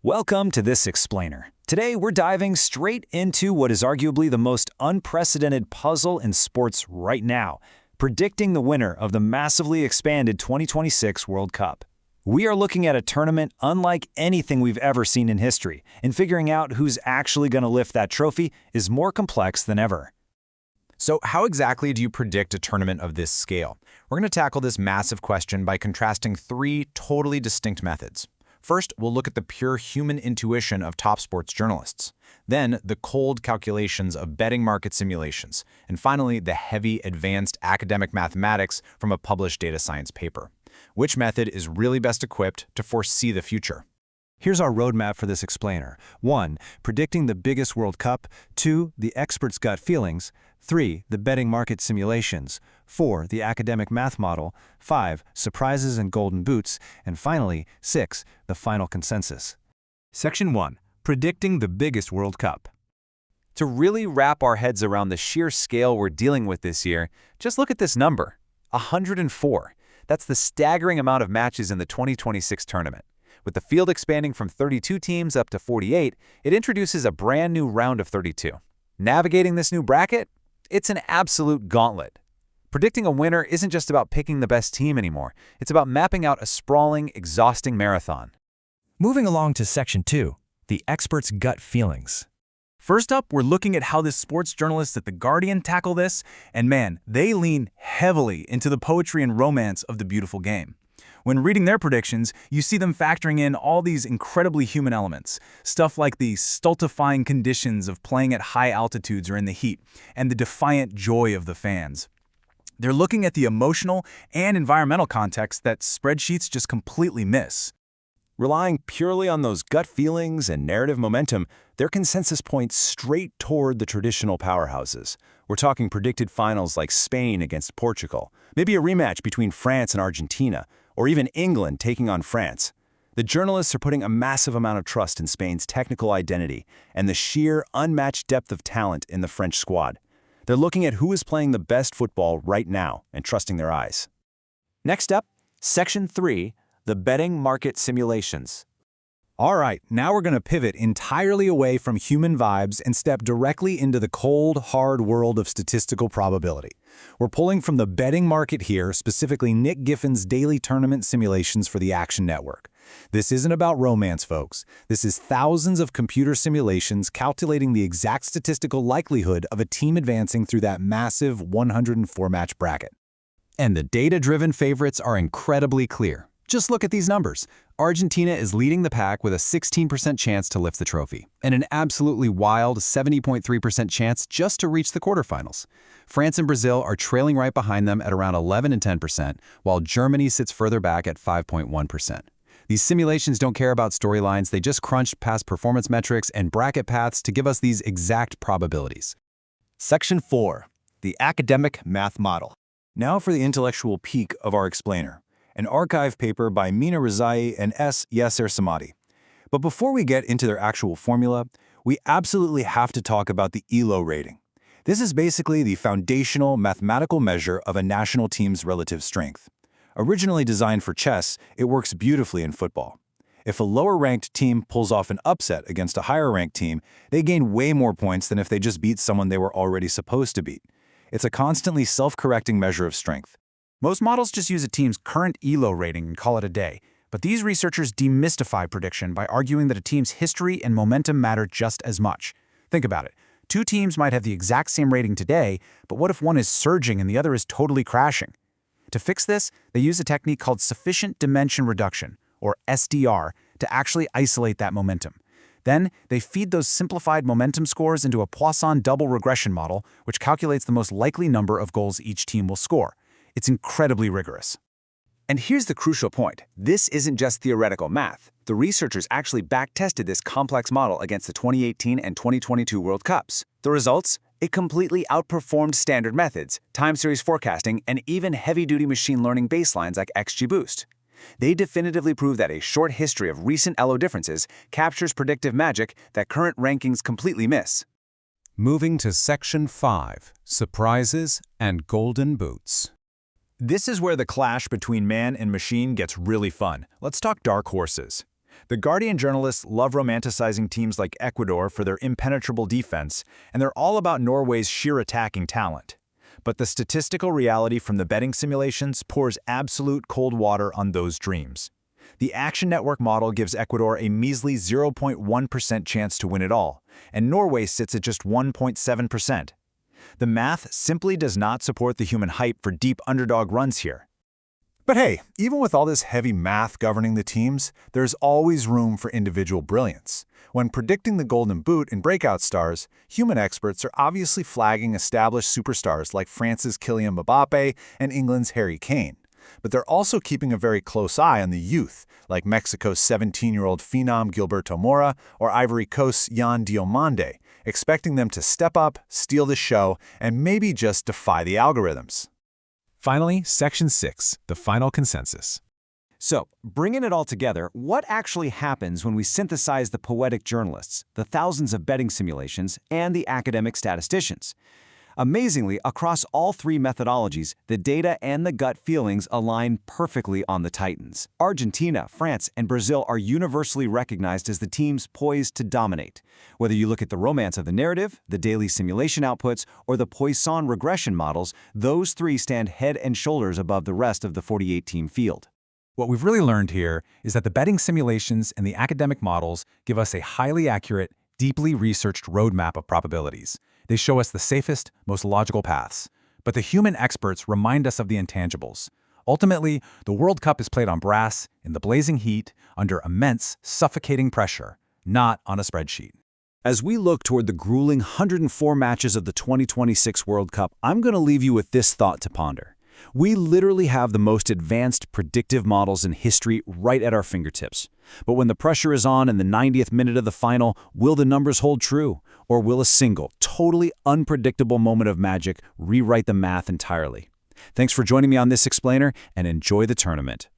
Welcome to This Explainer. Today, we're diving straight into what is arguably the most unprecedented puzzle in sports right now, predicting the winner of the massively expanded 2026 World Cup. We are looking at a tournament unlike anything we've ever seen in history, and figuring out who's actually going to lift that trophy is more complex than ever. So how exactly do you predict a tournament of this scale? We're going to tackle this massive question by contrasting three totally distinct methods. First, we'll look at the pure human intuition of top sports journalists. Then, the cold calculations of betting market simulations. And finally, the heavy, advanced academic mathematics from a published data science paper. Which method is really best equipped to foresee the future? Here's our roadmap for This Explainer. 1. Predicting the biggest World Cup. 2. The experts' gut feelings. 3. The betting market simulations. 4. The academic math model. 5. Surprises and golden boots. And finally, 6. The final consensus. Section 1. Predicting the biggest World Cup. To really wrap our heads around the sheer scale we're dealing with this year, just look at this number, 104. That's the staggering amount of matches in the 2026 tournament. With the field expanding from 32 teams up to 48, it introduces a brand new round of 32. Navigating this new bracket? It's an absolute gauntlet. Predicting a winner isn't just about picking the best team anymore. It's about mapping out a sprawling, exhausting marathon. Moving along to Section 2, the experts' gut feelings. First up, we're looking at how the sports journalists at The Guardian tackle this, and man, they lean heavily into the poetry and romance of the beautiful game. When reading their predictions, you see them factoring in all these incredibly human elements, stuff like the stultifying conditions of playing at high altitudes or in the heat, and the defiant joy of the fans. They're looking at the emotional and environmental context that spreadsheets just completely miss. Relying purely on those gut feelings and narrative momentum, their consensus points straight toward the traditional powerhouses. We're talking predicted finals like Spain against Portugal, maybe a rematch between France and Argentina, or even England taking on France. The journalists are putting a massive amount of trust in Spain's technical identity and the sheer, unmatched depth of talent in the French squad. They're looking at who is playing the best football right now and trusting their eyes. Next up, Section 3, the betting market simulations. All right, now we're going to pivot entirely away from human vibes and step directly into the cold, hard world of statistical probability. We're pulling from the betting market here, specifically Nick Giffin's daily tournament simulations for the Action Network. This isn't about romance, folks. This is thousands of computer simulations calculating the exact statistical likelihood of a team advancing through that massive 104-match bracket. And the data-driven favorites are incredibly clear. Just look at these numbers. Argentina is leading the pack with a 16% chance to lift the trophy, and an absolutely wild 70.3% chance just to reach the quarterfinals. France and Brazil are trailing right behind them at around 11 and 10%, while Germany sits further back at 5.1%. These simulations don't care about storylines, they just crunch past performance metrics and bracket paths to give us these exact probabilities. Section 4, the academic math model. Now for the intellectual peak of our explainer. An archive paper by Mina Rezai and S. Yasser Samadi. But before we get into their actual formula, we absolutely have to talk about the ELO rating. This is basically the foundational mathematical measure of a national team's relative strength. Originally designed for chess, it works beautifully in football. If a lower-ranked team pulls off an upset against a higher-ranked team, they gain way more points than if they just beat someone they were already supposed to beat. It's a constantly self-correcting measure of strength. Most models just use a team's current ELO rating and call it a day, but these researchers demystify prediction by arguing that a team's history and momentum matter just as much. Think about it. Two teams might have the exact same rating today, but what if one is surging and the other is totally crashing? To fix this, they use a technique called sufficient dimension reduction, or SDR, to actually isolate that momentum. Then, they feed those simplified momentum scores into a Poisson double regression model, which calculates the most likely number of goals each team will score. It's incredibly rigorous. And here's the crucial point. This isn't just theoretical math. The researchers actually back-tested this complex model against the 2018 and 2022 World Cups. The results? It completely outperformed standard methods, time series forecasting, and even heavy-duty machine learning baselines like XGBoost. They definitively prove that a short history of recent ELO differences captures predictive magic that current rankings completely miss. Moving to Section 5, Surprises and Golden Boots. This is where the clash between man and machine gets really fun. Let's talk dark horses. The Guardian journalists love romanticizing teams like Ecuador for their impenetrable defense, and they're all about Norway's sheer attacking talent. But the statistical reality from the betting simulations pours absolute cold water on those dreams. The Action Network model gives Ecuador a measly 0.1% chance to win it all, and Norway sits at just 1.7%. The math simply does not support the human hype for deep underdog runs here. But hey, even with all this heavy math governing the teams, there's always room for individual brilliance. When predicting the Golden Boot in breakout stars, human experts are obviously flagging established superstars like France's Kylian Mbappé and England's Harry Kane. But they're also keeping a very close eye on the youth, like Mexico's 17-year-old phenom Gilberto Mora or Ivory Coast's Yan Diomande, expecting them to step up, steal the show, and maybe just defy the algorithms. Finally, Section 6, the final consensus. So, bringing it all together, what actually happens when we synthesize the poetic journalists, the thousands of betting simulations, and the academic statisticians? Amazingly, across all three methodologies, the data and the gut feelings align perfectly on the Titans. Argentina, France, and Brazil are universally recognized as the teams poised to dominate. Whether you look at the romance of the narrative, the daily simulation outputs, or the Poisson regression models, those three stand head and shoulders above the rest of the 48-team field. What we've really learned here is that the betting simulations and the academic models give us a highly accurate, deeply researched roadmap of probabilities. They show us the safest, most logical paths. But the human experts remind us of the intangibles. Ultimately, the World Cup is played on brass, in the blazing heat, under immense, suffocating pressure, not on a spreadsheet. As we look toward the grueling 104 matches of the 2026 World Cup, I'm going to leave you with this thought to ponder. We literally have the most advanced predictive models in history right at our fingertips. But when the pressure is on in the 90th minute of the final, will the numbers hold true? Or will a single, totally unpredictable moment of magic rewrite the math entirely? Thanks for joining me on this explainer, and enjoy the tournament.